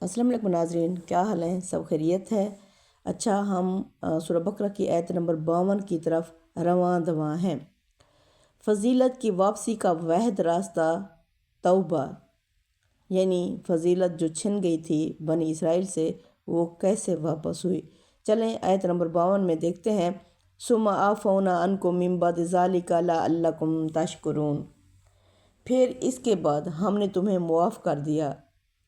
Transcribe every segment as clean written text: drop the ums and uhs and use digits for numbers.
السلام علیکم ناظرین، کیا حال ہیں؟ سب خیریت ہے؟ اچھا، ہم سورہ بقرہ کی آیت نمبر 52 کی طرف رواں دواں ہیں۔ فضیلت کی واپسی کا واحد راستہ توبہ، یعنی فضیلت جو چھن گئی تھی بنی اسرائیل سے وہ کیسے واپس ہوئی۔ چلیں آیت نمبر 52 میں دیکھتے ہیں۔ ثم عفونا عنکم من بعد ذلک لعلکم تشکرون، پھر اس کے بعد ہم نے تمہیں معاف کر دیا،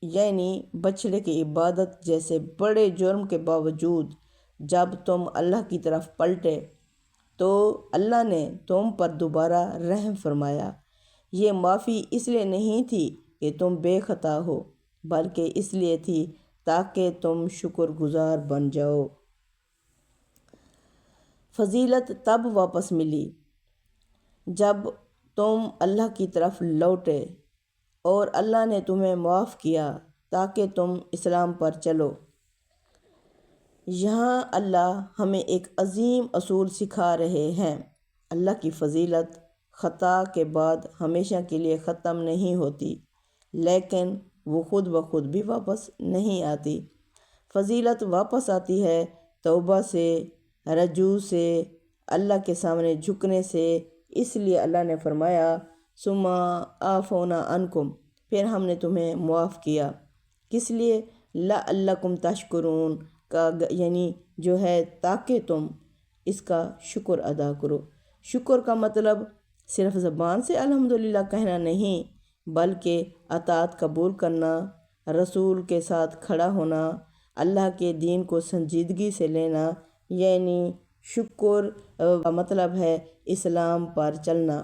یعنی بچڑے کی عبادت جیسے بڑے جرم کے باوجود جب تم اللہ کی طرف پلٹے تو اللہ نے تم پر دوبارہ رحم فرمایا۔ یہ معافی اس لیے نہیں تھی کہ تم بے خطا ہو، بلکہ اس لیے تھی تاکہ تم شکر گزار بن جاؤ۔ فضیلت تب واپس ملی جب تم اللہ کی طرف لوٹے اور اللہ نے تمہیں معاف کیا تاکہ تم اسلام پر چلو۔ یہاں اللہ ہمیں ایک عظیم اصول سکھا رہے ہیں۔ اللہ کی فضیلت خطا کے بعد ہمیشہ کے لیے ختم نہیں ہوتی، لیکن وہ خود بخود بھی واپس نہیں آتی۔ فضیلت واپس آتی ہے توبہ سے، رجوع سے، اللہ کے سامنے جھکنے سے۔ اس لیے اللہ نے فرمایا ثم عفونا عنکم، پھر ہم نے تمہیں معاف کیا۔ کس لیے؟ لعلکم تشکرون کا یعنی جو ہے تاکہ تم اس کا شکر ادا کرو۔ شکر کا مطلب صرف زبان سے الحمدللہ کہنا نہیں، بلکہ اطاعت قبول کرنا، رسول کے ساتھ کھڑا ہونا، اللہ کے دین کو سنجیدگی سے لینا، یعنی شکر کا مطلب ہے اسلام پر چلنا۔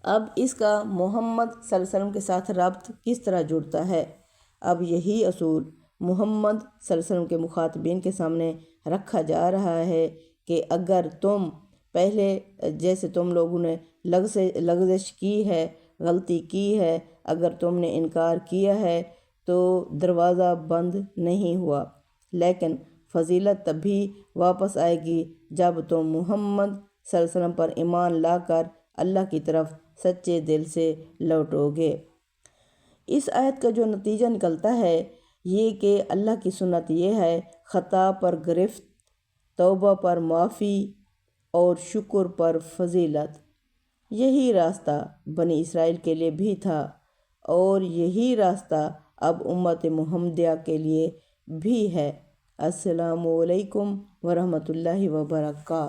اب اس کا محمد صلی اللہ علیہ وسلم کے ساتھ ربط کس طرح جڑتا ہے؟ اب یہی اصول محمد صلی اللہ علیہ وسلم کے مخاطبین کے سامنے رکھا جا رہا ہے کہ اگر تم پہلے جیسے تم لوگوں نے لغزش کی ہے، غلطی کی ہے، اگر تم نے انکار کیا ہے تو دروازہ بند نہیں ہوا، لیکن فضیلت تبھی واپس آئے گی جب تم محمد صلی اللہ علیہ وسلم پر ایمان لا کر اللہ کی طرف سچے دل سے لوٹو گے۔ اس آیت کا جو نتیجہ نکلتا ہے یہ کہ اللہ کی سنت یہ ہے خطا پر گرفت، توبہ پر معافی اور شکر پر فضیلت۔ یہی راستہ بنی اسرائیل کے لیے بھی تھا اور یہی راستہ اب امت محمدیہ کے لیے بھی ہے۔ السلام علیکم ورحمۃ اللہ وبرکاتہ۔